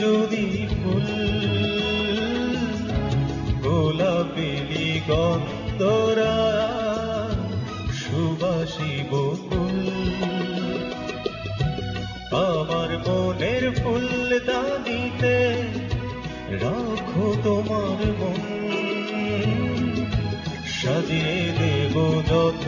যদি ফুল গোলাপেলি গন্ধরা সুবাসী বকুল আমার মনের ফুলদানিতে রাখো তোমার মন সাজিয়ে দেব যত